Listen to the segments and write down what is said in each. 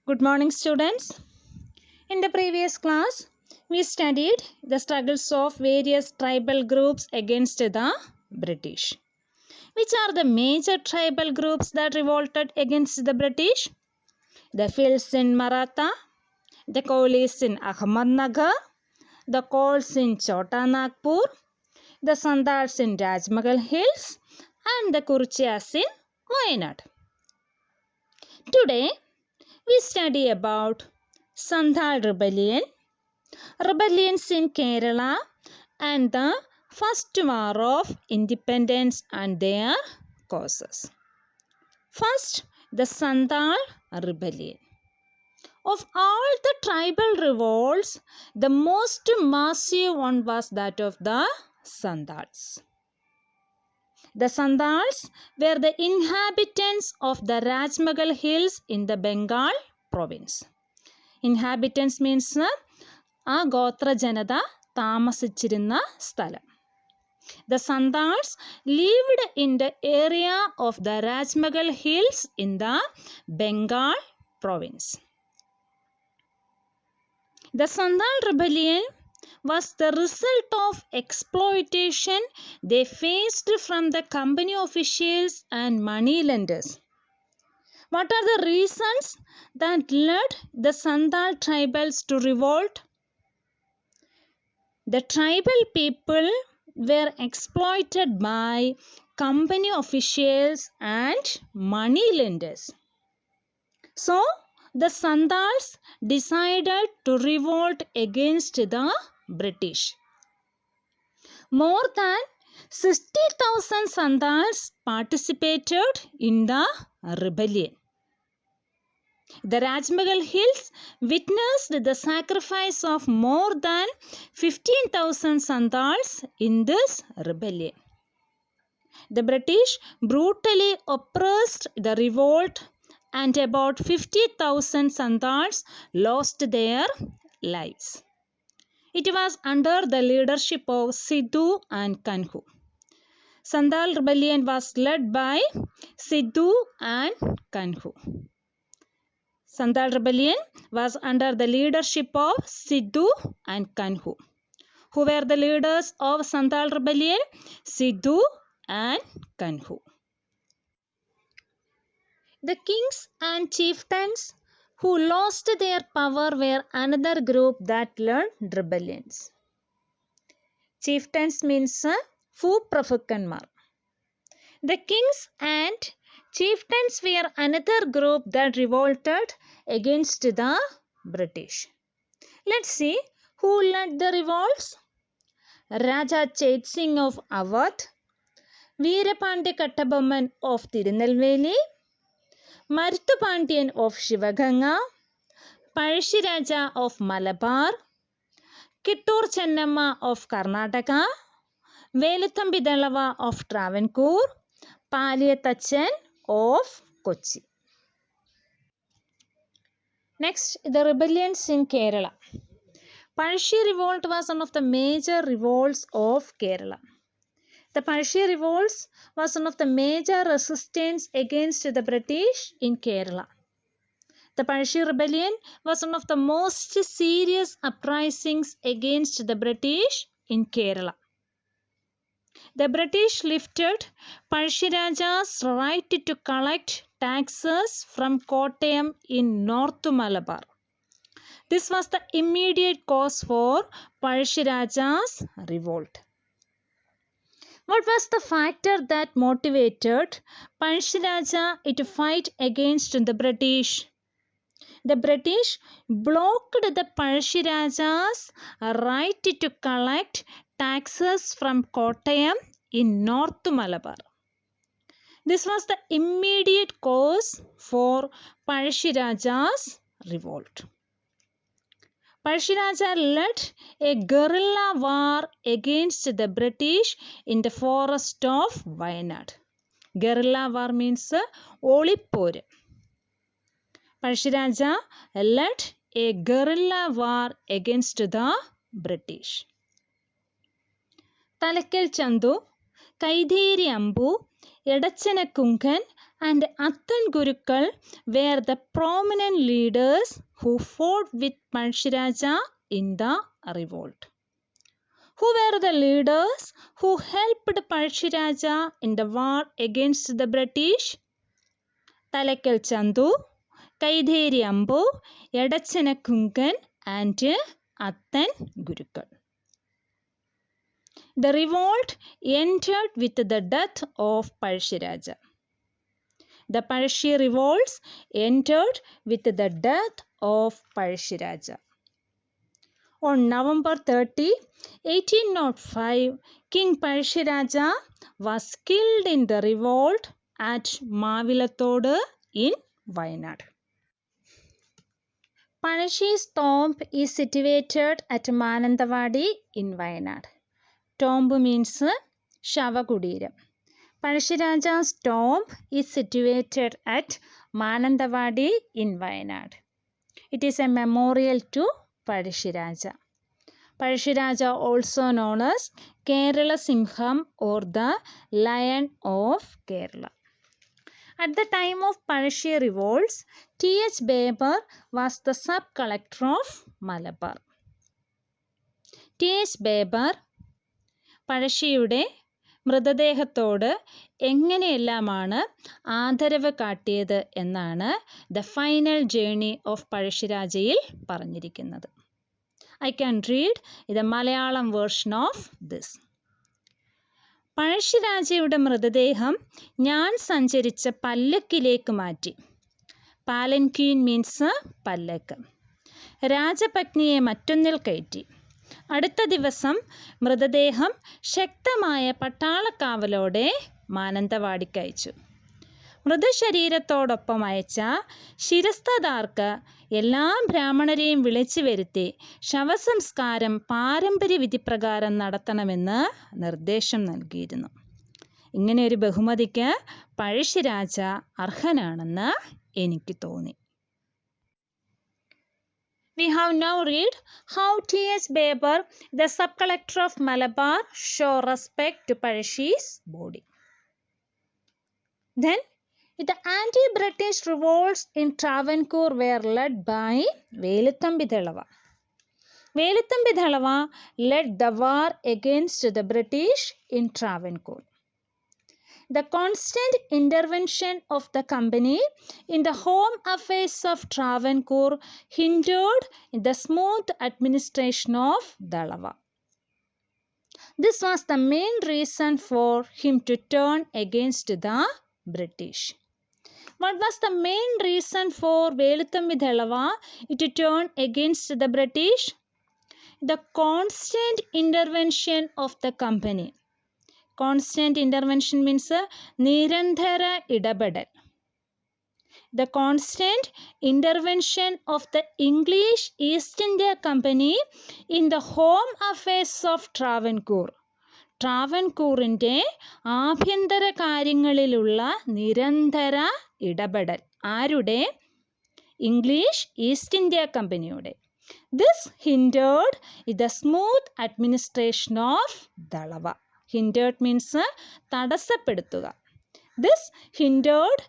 Good morning, students. In the previous class, we studied the struggles of various tribal groups against the British. Which are the major tribal groups that revolted against the British? The Phils in Maratha, the Kolis in Ahmednagar, the Kols in Chota Nagpur, the Sandals in Rajmahal Hills, and the Kurchias in Wayanad. Today, we study about Santhal rebellion, rebellions in Kerala, and the first war of independence and their causes. First, the Santhal rebellion. Of all the tribal revolts, the most massive one was that of the Sandals. The Sandals were the inhabitants of the Rajmahal Hills in the Bengal province. Inhabitants means ആ ഗോത്ര ജനത താമസിച്ചിരുന്ന സ്ഥലം. The Sandals lived in the area of the Rajmahal Hills in the Bengal province. The Santhal rebellion was the result of exploitation they faced from the company officials and money lenders. What are the reasons that led the Santhal tribals to revolt? The tribal people were exploited by company officials and money lenders. So, the Sandals decided to revolt against the British. More than 60,000 Sandals participated in the rebellion. The Rajmahal Hills witnessed the sacrifice of more than 15,000 Sandals in this rebellion. The British brutally oppressed the revolt and about 50,000 Sandals lost their lives. It was under the leadership of Sidhu and Kanhu. Santhal rebellion was led by Sidhu and Kanhu. Santhal rebellion was under the leadership of Sidhu and Kanhu. Who were the leaders of Santhal rebellion? Sidhu and Kanhu. The kings and chieftains who lost their power were another group that led rebellions. Chieftains means Phooprabhukanmar. The kings and chieftains were another group that revolted against the British. Let's see who led the revolts. Raja Chet Singh of Awadh, Veerapandya Kattabomman of Tirunelveli, Maruthupandian of Shivaganga, Palashiraja of Malabar, Kittur Chennamma of Karnataka, Veluthambi Dalava of Travancore, Paliyatachan of Kochi. Next, the rebellions in Kerala. Palshi revolt was one of the major revolts of Kerala. The Palshi revolts was one of the major resistance against the British in Kerala. The Palshi rebellion was one of the most serious uprisings against the British in Kerala. The British lifted Palshiraja's right to collect taxes from Kottayam in North Malabar. This was the immediate cause for Palshiraja's revolt. What was the factor that motivated Palshiraja to fight against the British? The British blocked the Palshiraja's right to collect taxes from Kottayam in North Malabar. This was the immediate cause for Palshiraja's revolt. Palshiraja led a guerrilla war against the British in the forest of Wayanad. Guerrilla war means Olipporu. Palshiraja led a guerrilla war against the British. Talakal Chandu, Kaidhiri Ambu, Edachana Kunkan and Attan Gurukal were the prominent leaders who fought with Palshiraja in the revolt. Who were the leaders who helped Palshiraja in the war against the British? Talakal Chandu, Kaidheri Ambu, Yadachana Kunkan and Attan Gurukal. The revolt ended with the death of Palshiraja. The Palshi revolts ended with the death of Palshiraja. On November 30, 1805, King Palshiraja was killed in the revolt at Mavilathodu in Wayanad. Palshi's tomb is situated at Mananthavadi in Wayanad. Tomb means Shavakudiram. Palshiraja's tomb is situated at Mananthavadi in Wayanad. It is a memorial to Palshiraja. Palshiraja, also known as Kerala Simham or the Lion of Kerala. At the time of Palshi revolts, T.H. Baber was the sub-collector of Malabar. T.H. Baber പഴശ്ശിയുടെ മൃതദേഹത്തോട് എങ്ങനെയെല്ലാമാണ് ആദരവ് കാട്ടിയത് എന്നാണ് the final journey of പഴശ്ശിരാജയിൽ പറഞ്ഞിരിക്കുന്നത്. I can read the Malayalam version of this. പഴശ്ശിരാജയുടെ മൃതദേഹം ഞാൻ സഞ്ചരിച്ച പല്ലക്കിലേക്ക് മാറ്റി. പാലൻക്വീൻ means പല്ലക്ക്. രാജപത്നിയെ മറ്റൊന്നിൽ കയറ്റി. അടുത്ത ദിവസം മൃതദേഹം ശക്തമായ പട്ടാളക്കാവലോടെ മാനന്തവാടിക്ക് അയച്ചു. മൃതശരീരത്തോടൊപ്പം അയച്ച ശിരസ്തദാർക്ക് എല്ലാ ബ്രാഹ്മണരെയും വിളിച്ചു വരുത്തി ശവസംസ്കാരം പാരമ്പര്യ വിധിപ്രകാരം നടത്തണമെന്ന് നിർദ്ദേശം നൽകിയിരുന്നു. ഇങ്ങനെ ഒരു ബഹുമതിക്ക് പഴശ്ശിരാജ അർഹനാണെന്ന് എനിക്ക് തോന്നി. We have now read how T.H. Baber, the sub-collector of Malabar, show respect to Palshi's body. Then, the anti-British revolts in Travancore were led by Veluthambi Thalava. Veluthambi Thalava led the war against the British in Travancore. The constant intervention of the company in the home affairs of Travancore hindered the smooth administration of Thalava. This was the main reason for him to turn against the British. What was the main reason for Veluthambi Thalava to turn against the British? The constant intervention of the company. Constant intervention means Nirandhara Idabadal. The constant intervention of the English East India Company in the home affairs of Travancore. ട്രാവൻകൂറിൻ്റെ ആഭ്യന്തര കാര്യങ്ങളിലുള്ള നിരന്തര ഇടപെടൽ. ആരുടെ? English east India കമ്പനിയുടെ. This hindered the smooth administration of Thalava. Hindered means തടസ്സപ്പെടുത്തുക. This hindered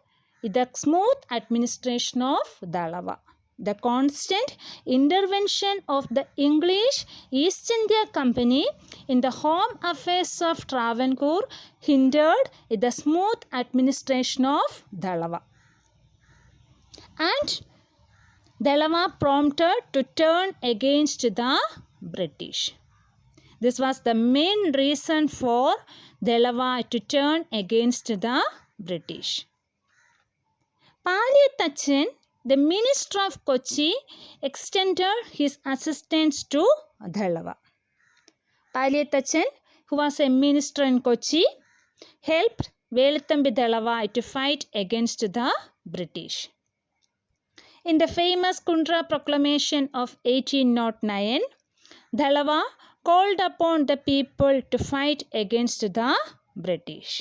the smooth administration of Thalava. The constant intervention of the English East India Company in the home affairs of Travancore hindered the smooth administration of Thalava. And Thalava prompted to turn against the British. This was the main reason for Thalava to turn against the British. Paliyathachen, the minister of Kochi, extended his assistance to Thalava. Paliyathachen, who was a minister in Kochi, helped Veluthambi Thalava to fight against the British. In the famous Kundra Proclamation of 1809, Thalava called upon the people to fight against the British.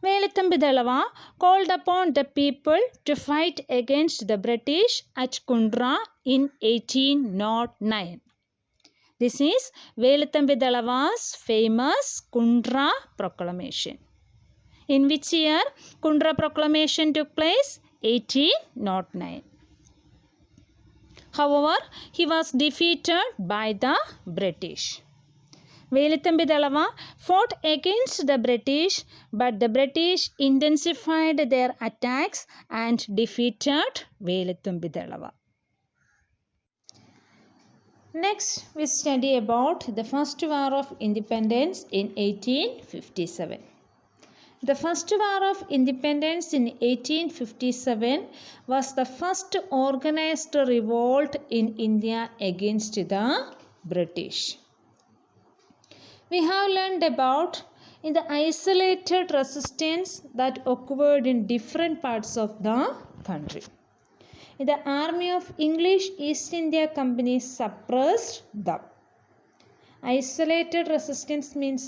Veluthambi Thalava called upon the people to fight against the British at Kundra in 1809. This is Veluthambi Thalava's famous Kundra Proclamation. In which year Kundra Proclamation took place? 1809. However, he was defeated by the British. Veluthambi Dalava fought against the British, but the British intensified their attacks and defeated Veluthambi Dalava. Next, we study about the First War of Independence in 1857. The First War of Independence in 1857 was the first organized revolt in India against the British. We have learned about in the isolated resistance that occurred in different parts of the country. The army of English East India Company suppressed them. Isolated resistance means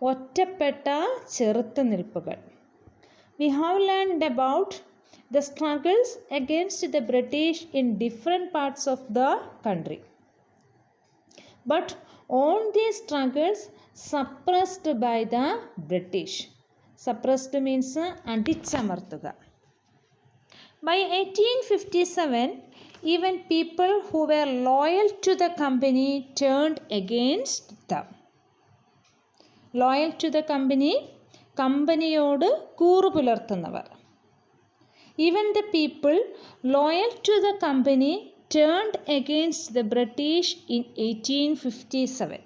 ഒറ്റപ്പെട്ട ചെറുത്തുനിൽപ്പുകൾ. We have learned about the struggles against the British in different parts of the country. But all these struggles suppressed by the British. Suppressed means അടിച്ചമർത്തുക. By 1857, even people who were loyal to the company turned against them. Loyal to the company, കമ്പനിയോട് കൂറു പുലർത്തുന്നവർ. Even the people loyal to the company turned against the British in 1857.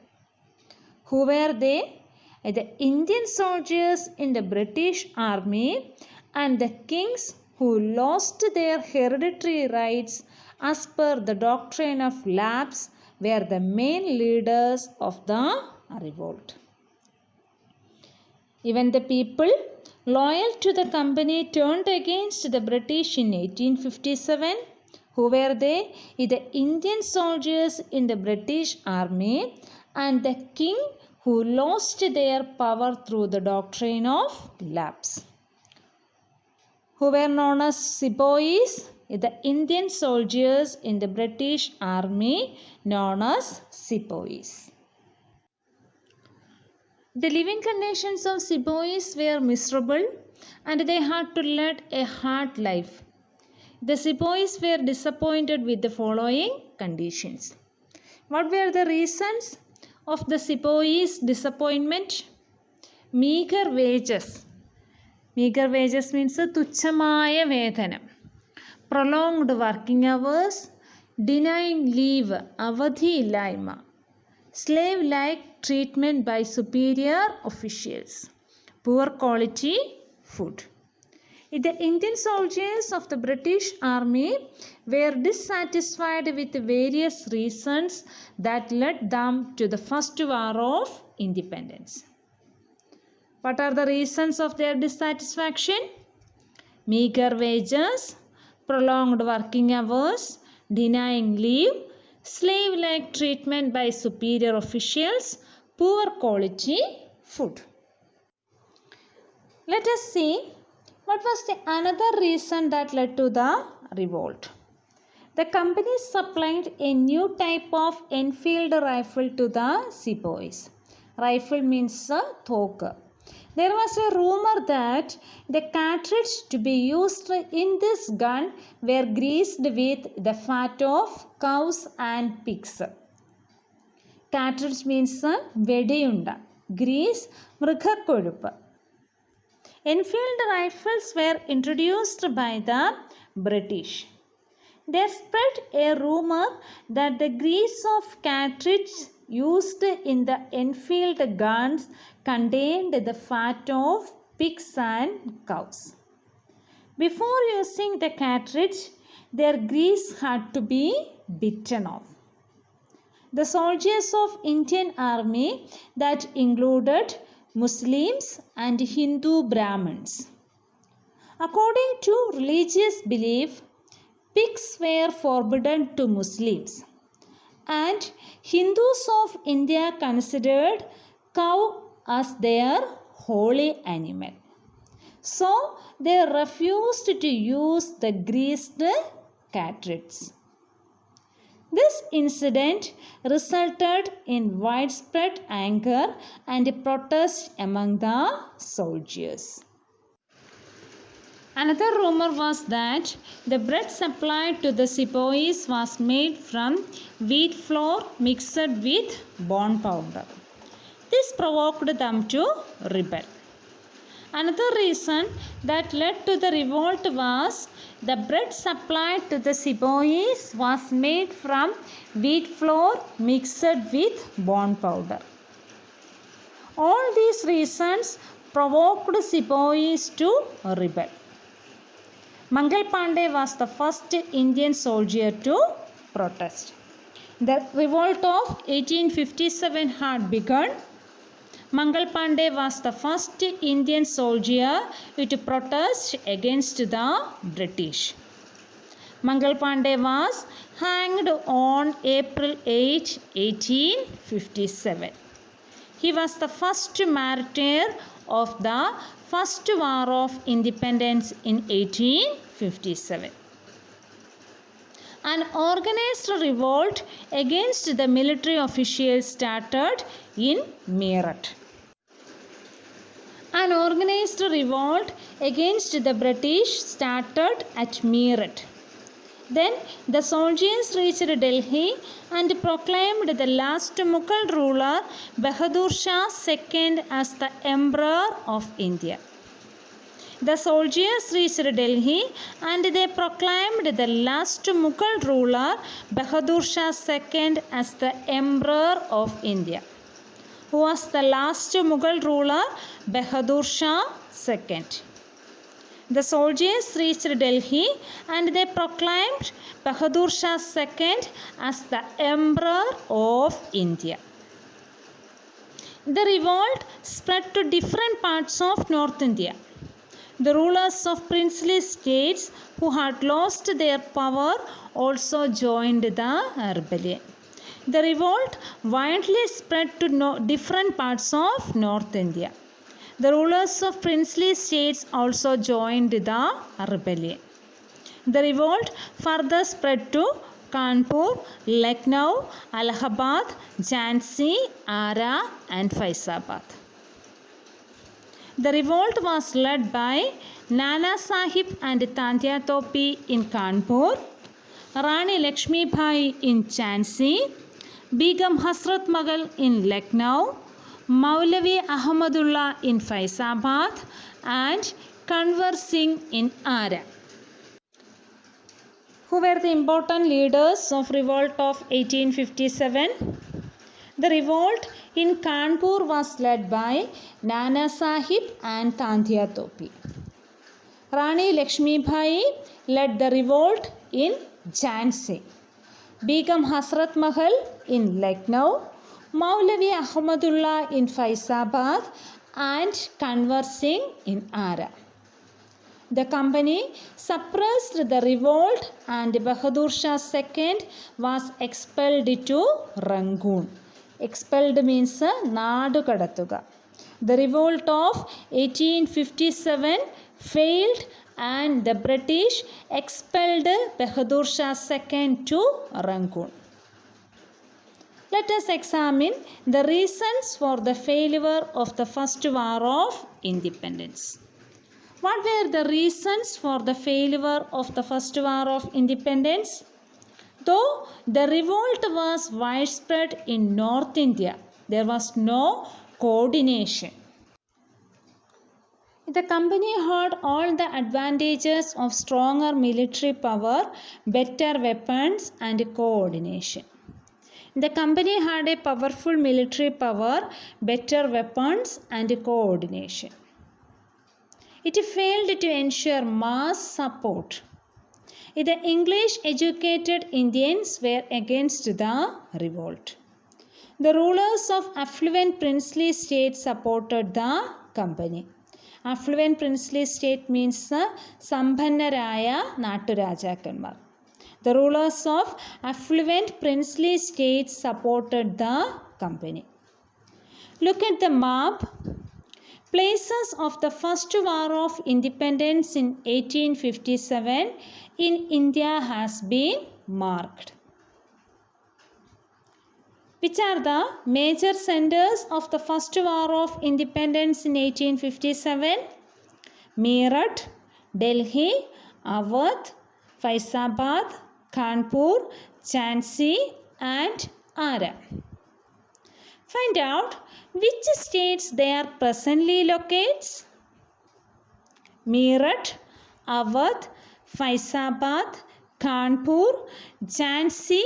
Who were they? The Indian soldiers in the British army and the kings who lost their hereditary rights as per the doctrine of lapse were the main leaders of the revolt. Even the people loyal to the company turned against the British in 1857. Who were they? The Indian soldiers in the British army and the king who lost their power through the doctrine of lapse. Who were known as sepoys? The Indian soldiers in the British army known as sepoys. The living conditions of sepoys were miserable and they had to lead a hard life. The sepoys were disappointed with the following conditions. What were the reasons of the sepoys' disappointment? Meager wages. Meager wages means തുച്ഛമായ വേതനം. Prolonged working hours, denying leave, അവധിയില്ലായ്മ, slave-like treatment by superior officials, poor quality food. The Indian soldiers of the British army were dissatisfied with various reasons that led them to the First War of Independence. What are the reasons of their dissatisfaction? Meager wages, prolonged working hours, denying leave, slave-like treatment by superior officials, poor quality food. Let us see what was the another reason that led to the revolt. The company supplied a new type of Enfield rifle to the sepoys. Rifle means thoka. There was a rumor that the cartridge to be used in this gun were greased with the fat of cows and pigs. Cartridge means vediyunda. Grease, മൃഗക്കൊഴുപ്പ്. Enfield rifles were introduced by the British. There spread a rumor that the grease of cartridge used in the Enfield guns contained the fat of pigs and cows. Before using the cartridge, their grease had to be bitten off. The soldiers of Indian army that included Muslims and Hindu Brahmins. According to religious belief, pigs were forbidden to Muslims and Hindus of India considered cow as their holy animal. So they refused to use the greased cartridge. This incident resulted in widespread anger and protest among the soldiers. Another rumor was that the bread supplied to the sepoys was made from wheat flour mixed with bone powder. This provoked them to rebel. Another reason that led to the revolt was the bread supplied to the sepoys was made from wheat flour mixed with bone powder. All these reasons provoked sepoys to rebel. Mangal Pandey was the first Indian soldier to protest. The revolt of 1857 had begun. Mangal Pandey was the first Indian soldier to protest against the British. Mangal Pandey was hanged on April 8, 1857. He was the first martyr of the First War of Independence in 1857. An organized revolt against the military officials started in Meerut. An organized revolt against the British started at Meerut. Then the soldiers reached Delhi and proclaimed the last Mughal ruler Bahadur Shah II as the Emperor of India. The soldiers reached Delhi and they proclaimed the last Mughal ruler Bahadur Shah II as the Emperor of India. Who was the last Mughal ruler? Bahadur Shah II. The soldiers reached Delhi and they proclaimed Bahadur Shah II as the Emperor of India. The revolt spread to different parts of North India. The rulers of princely states who had lost their power also joined the rebellion. The revolt widely spread to different parts of North India. The rulers of princely states also joined the rebellion. The revolt further spread to Kanpur, Lucknow, Allahabad, Jhansi, Ara and Faizabad. The revolt was led by Nana Sahib and Tandya Topi in Kanpur, Rani Lakshmi Bai in Jhansi, Begum Hasrat Mahal in Lucknow, Maulavi Ahmadullah in Faizabad and Kanwar Singh in Ara. Who were the important leaders of revolt of 1857? The revolt in Kanpur was led by Nana Sahib and Tandya Topi. Rani Lakshmi Bai led the revolt in Jhansi. Begum Hasrat Mahal in Lucknow, Maulavi Ahmadullah in Faizabad and Kanwar Singh in Ara. The company suppressed the revolt and Bahadur Shah II was expelled to Rangoon. Expelled means Nadu Kadattuga. The revolt of 1857 failed and the British expelled Bahadur Shah II to Rangoon. Let us examine the reasons for the failure of the First War of Independence. What were the reasons for the failure of the First War of Independence? Though the revolt was widespread in North India, there was no coordination. The company had all the advantages of stronger military power, better weapons and coordination. The company had a powerful military power, better weapons and coordination. It failed to ensure mass support. The English educated Indians were against the revolt. The rulers of affluent princely states supported the company. Affluent princely state means Sambhannaraya Naturajakanmar. The rulers of affluent princely states supported the company. Look at the map. Places of the First War of Independence in 1857 in India has been marked. Which are the major centers of the First War of Independence in 1857? Meerut, Delhi, Awadh, Faizabad, Kanpur, Jhansi and Ara. Find out which states they are presently located. Meerut, Awadh, Faizabad, Kanpur, Jhansi,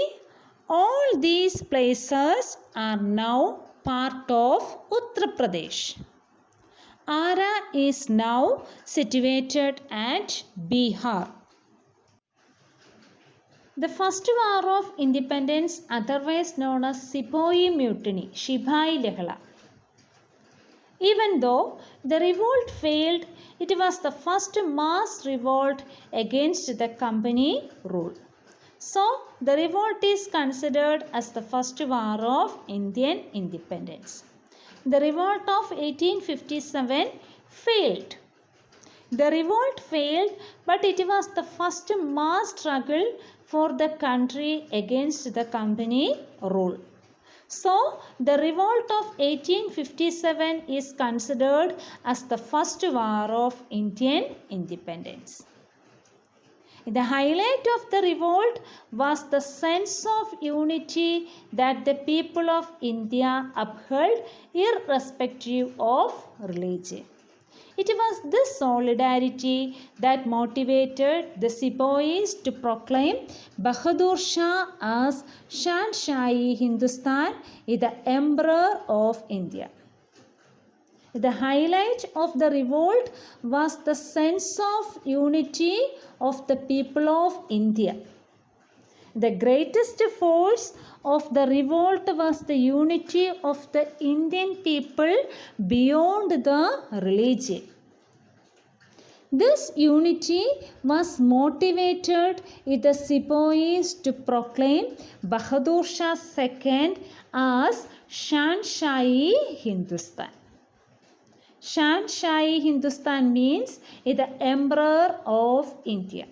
all these places are now part of Uttar Pradesh. Ara is now situated at Bihar. The first war of independence, otherwise known as Sepoy Mutiny, Shipahi Lahla. Even though the revolt failed, it was the first mass revolt against the company rule. So, the revolt is considered as the first war of Indian independence. The revolt of 1857 failed. The revolt failed, but it was the first mass struggle for the country against the company rule. So, the revolt of 1857 is considered as the first war of Indian independence. The highlight of the revolt was the sense of unity that the people of India upheld irrespective of religion. It was this solidarity that motivated the Sepoys to proclaim Bahadur Shah as Shanshahi Hindustan, the Emperor of India. The highlight of the revolt was the sense of unity of the people of India. The greatest force of the revolt was the unity of the Indian people beyond the religion. This unity was motivated the Sepoys to proclaim Bahadur Shah II as Shanshahi Hindustan. Shanshahi Hindustan means the Emperor of India.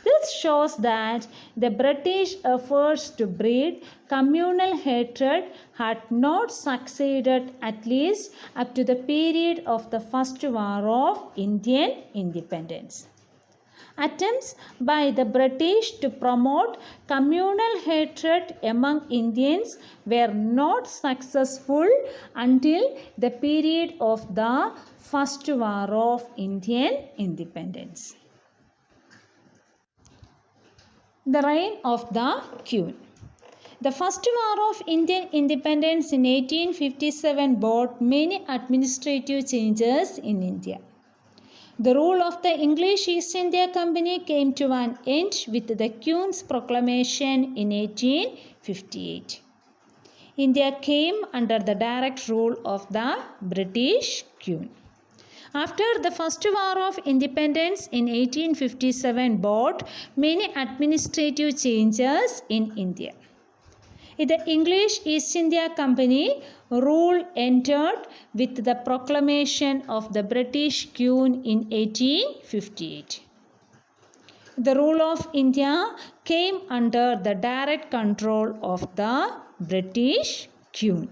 This shows that the British efforts to breed communal hatred had not succeeded, at least up to the period of the First War of Indian Independence. Attempts by the British to promote communal hatred among Indians were not successful until the period of the First War of Indian Independence. The reign of the Queen. The First War of Indian Independence in 1857 brought many administrative changes in India. The rule of the English East India Company came to an end with the Queen's proclamation in 1858. India came under the direct rule of the British Queen. After the First War of Independence in 1857 brought many administrative changes in India. The English East India Company rule entered with the proclamation of the British Queen in 1858. The rule of India came under the direct control of the British Queen.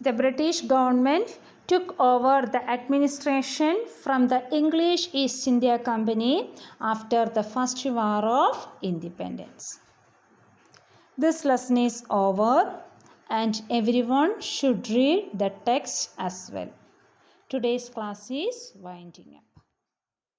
The British government took over the administration from the English East India Company after the First War of Independence. This lesson is over and everyone should read the text as well. Today's class is winding up.